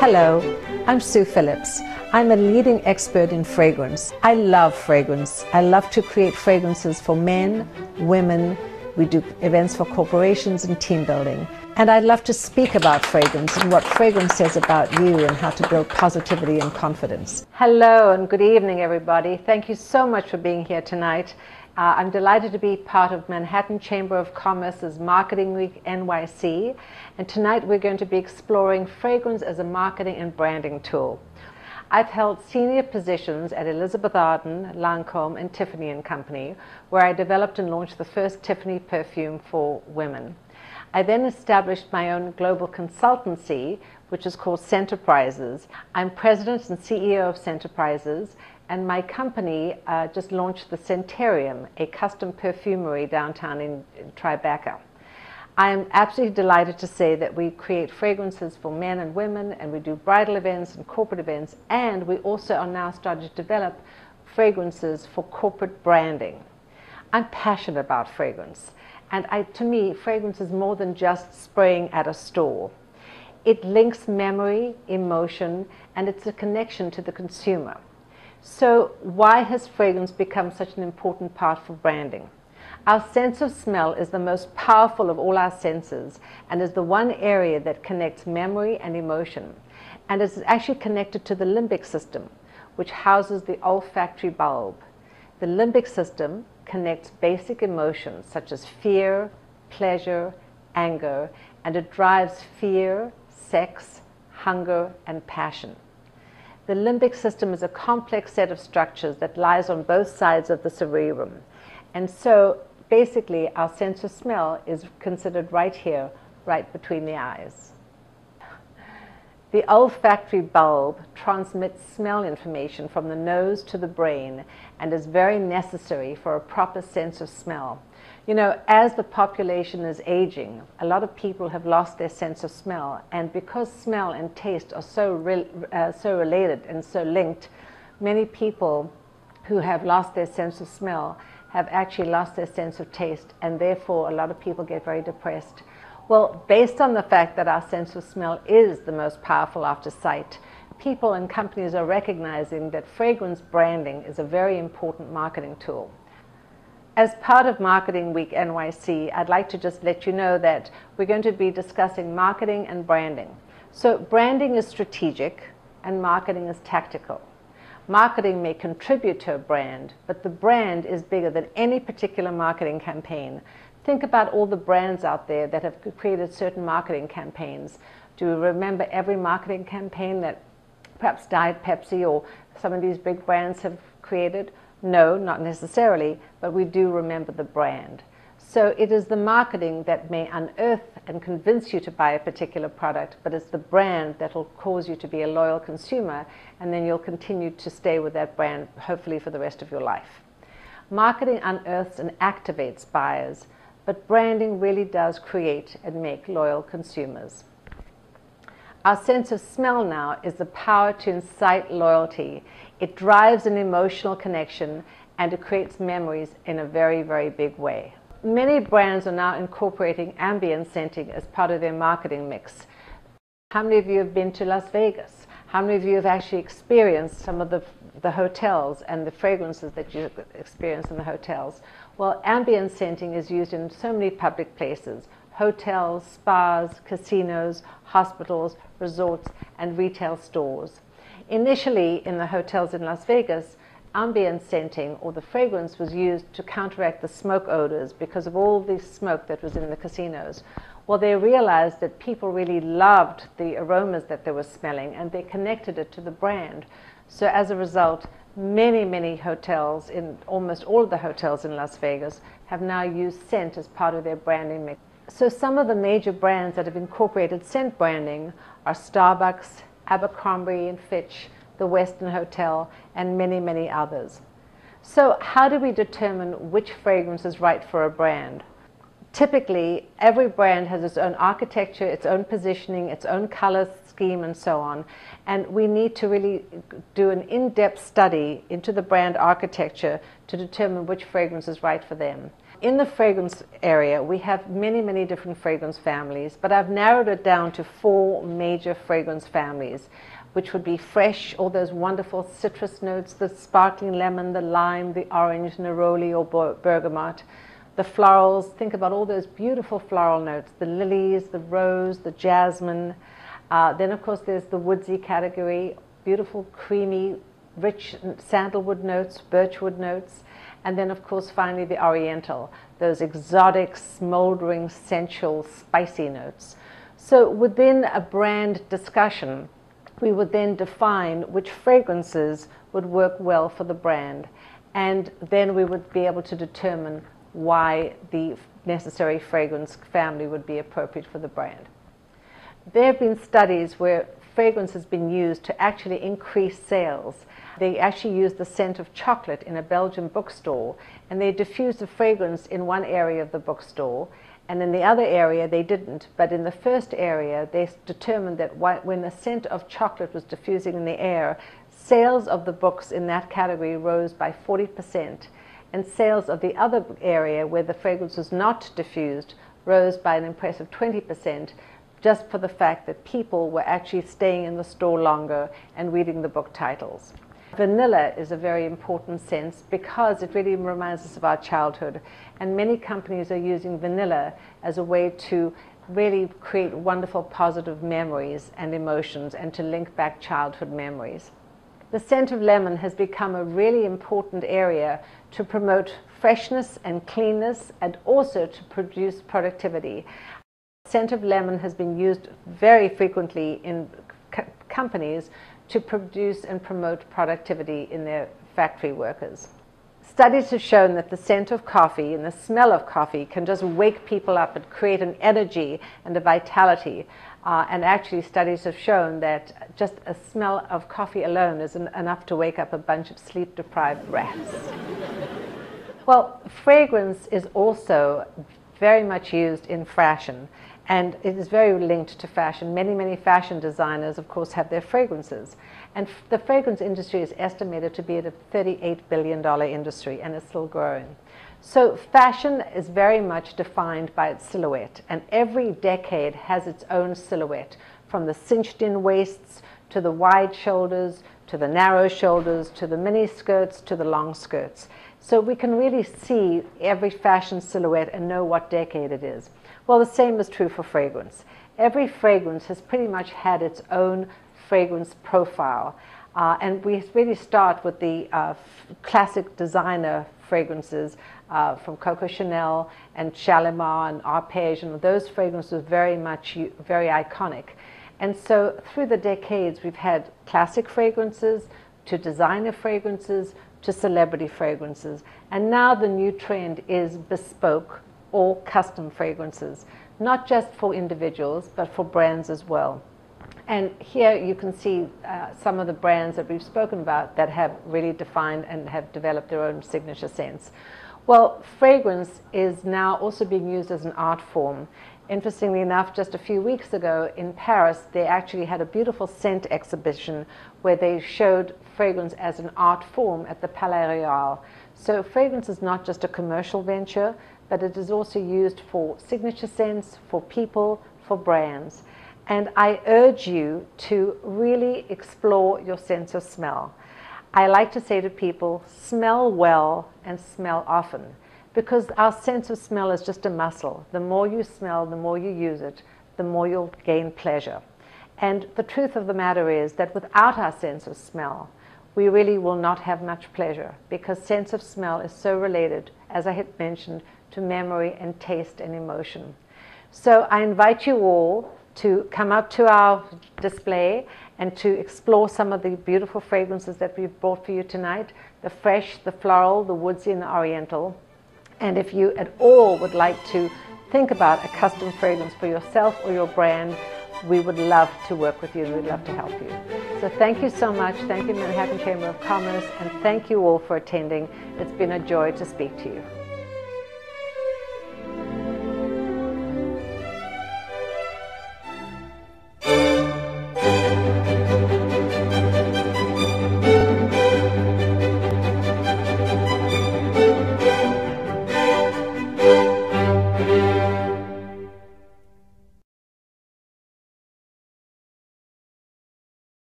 Hello, I'm Sue Phillips. I'm a leading expert in fragrance. I love fragrance. I love to create fragrances for men, women. We do events for corporations and team building. And I love to speak about fragrance and what fragrance says about you and how to build positivity and confidence. Hello and good evening, everybody. Thank you so much for being here tonight. I'm delighted to be part of Manhattan Chamber of Commerce's Marketing Week NYC, and tonight we're going to be exploring fragrance as a marketing and branding tool. I've held senior positions at Elizabeth Arden, Lancome, and Tiffany & Company, where I developed and launched the first Tiffany perfume for women. I then established my own global consultancy, which is called Centerprises. I'm president and CEO of Centerprises, and my company just launched the Centarium, a custom perfumery downtown in Tribeca. I am absolutely delighted to say that we create fragrances for men and women, and we do bridal events and corporate events, and we also are now starting to develop fragrances for corporate branding. I'm passionate about fragrance, and to me, fragrance is more than just spraying at a store. It links memory, emotion, and it's a connection to the consumer. So why has fragrance become such an important part for branding? Our sense of smell is the most powerful of all our senses and is the one area that connects memory and emotion. And it's actually connected to the limbic system, which houses the olfactory bulb. The limbic system connects basic emotions such as fear, pleasure, anger, and it drives fear, sex, hunger, and passion. The limbic system is a complex set of structures that lies on both sides of the cerebrum. And so basically our sense of smell is considered right here, right between the eyes. The olfactory bulb transmits smell information from the nose to the brain and is very necessary for a proper sense of smell. You know, as the population is aging, a lot of people have lost their sense of smell, and because smell and taste are so related and so linked, many people who have lost their sense of smell have actually lost their sense of taste, and therefore a lot of people get very depressed. Well, based on the fact that our sense of smell is the most powerful after sight, people and companies are recognizing that fragrance branding is a very important marketing tool. As part of Marketing Week NYC, I'd like to just let you know that we're going to be discussing marketing and branding. So branding is strategic and marketing is tactical. Marketing may contribute to a brand, but the brand is bigger than any particular marketing campaign. Think about all the brands out there that have created certain marketing campaigns. Do you remember every marketing campaign that perhaps Diet Pepsi or some of these big brands have created? No, not necessarily, but we do remember the brand. So it is the marketing that may unearth and convince you to buy a particular product, but it's the brand that will cause you to be a loyal consumer, and then you'll continue to stay with that brand, hopefully for the rest of your life. Marketing unearths and activates buyers, but branding really does create and make loyal consumers. Our sense of smell now is the power to incite loyalty. It drives an emotional connection and it creates memories in a very, very big way. Many brands are now incorporating ambient scenting as part of their marketing mix. How many of you have been to Las Vegas? How many of you have actually experienced some of the hotels and the fragrances that you experience in the hotels? Well, ambient scenting is used in so many public places: hotels, spas, casinos, hospitals, resorts, and retail stores. Initially, in the hotels in Las Vegas, ambient scenting, or the fragrance, was used to counteract the smoke odors because of all the smoke that was in the casinos. Well, they realized that people really loved the aromas that they were smelling, and they connected it to the brand. So as a result, many hotels, in almost all of the hotels in Las Vegas, have now used scent as part of their branding mix. So some of the major brands that have incorporated scent branding are Starbucks, Abercrombie & Fitch, the Westin Hotel, and many others. So how do we determine which fragrance is right for a brand? Typically, every brand has its own architecture, its own positioning, its own color scheme, and so on. And we need to really do an in-depth study into the brand architecture to determine which fragrance is right for them. In the fragrance area, we have many, many different fragrance families, but I've narrowed it down to 4 major fragrance families, which would be fresh, all those wonderful citrus notes, the sparkling lemon, the lime, the orange, neroli or bergamot. The florals, think about all those beautiful floral notes, the lilies, the rose, the jasmine. Then of course there's the woodsy category, beautiful, creamy, rich sandalwood notes, birchwood notes. And then of course finally the oriental, those exotic, smoldering, sensual, spicy notes. So within a brand discussion, we would then define which fragrances would work well for the brand. And then we would be able to determine why the necessary fragrance family would be appropriate for the brand. There have been studies where fragrance has been used to actually increase sales. They actually used the scent of chocolate in a Belgian bookstore, and they diffused the fragrance in one area of the bookstore, and in the other area they didn't. But in the first area, they determined that when the scent of chocolate was diffusing in the air, sales of the books in that category rose by 40%, and sales of the other area where the fragrance was not diffused rose by an impressive 20%, just for the fact that people were actually staying in the store longer and reading the book titles. Vanilla is a very important sense because it really reminds us of our childhood, and many companies are using vanilla as a way to really create wonderful positive memories and emotions and to link back childhood memories. The scent of lemon has become a really important area to promote freshness and cleanness, and also to produce productivity. Scent of lemon has been used very frequently in companies to produce and promote productivity in their factory workers. Studies have shown that the scent of coffee and the smell of coffee can just wake people up and create an energy and a vitality. And actually studies have shown that just a smell of coffee alone is enough to wake up a bunch of sleep-deprived rats. Well, fragrance is also very much used in fashion, and it is very linked to fashion. Many, many fashion designers, of course, have their fragrances. And the fragrance industry is estimated to be at a $38 billion industry, and it's still growing. So fashion is very much defined by its silhouette, and every decade has its own silhouette, from the cinched-in waists to the wide shoulders, to the narrow shoulders, to the mini skirts, to the long skirts. So we can really see every fashion silhouette and know what decade it is. Well, the same is true for fragrance. Every fragrance has pretty much had its own fragrance profile. And we really start with the classic designer fragrances from Coco Chanel and Shalimar and Arpège, and those fragrances are very iconic. And so through the decades, we've had classic fragrances to designer fragrances to celebrity fragrances. And now the new trend is bespoke or custom fragrances, not just for individuals, but for brands as well. And here you can see some of the brands that we've spoken about that have really defined and have developed their own signature scents. Well, fragrance is now also being used as an art form. Interestingly enough, just a few weeks ago in Paris, they actually had a beautiful scent exhibition where they showed fragrance as an art form at the Palais Royal. So fragrance is not just a commercial venture, but it is also used for signature scents, for people, for brands. And I urge you to really explore your sense of smell. I like to say to people, smell well and smell often, because our sense of smell is just a muscle. The more you smell, the more you use it, the more you'll gain pleasure. And the truth of the matter is that without our sense of smell, we really will not have much pleasure, because sense of smell is so related, as I had mentioned, to memory and taste and emotion. So I invite you all to come up to our display and to explore some of the beautiful fragrances that we've brought for you tonight, the fresh, the floral, the woodsy, and the oriental. And if you at all would like to think about a custom fragrance for yourself or your brand, we would love to work with you and we'd love to help you. So thank you so much. Thank you, Manhattan Chamber of Commerce, and thank you all for attending. It's been a joy to speak to you.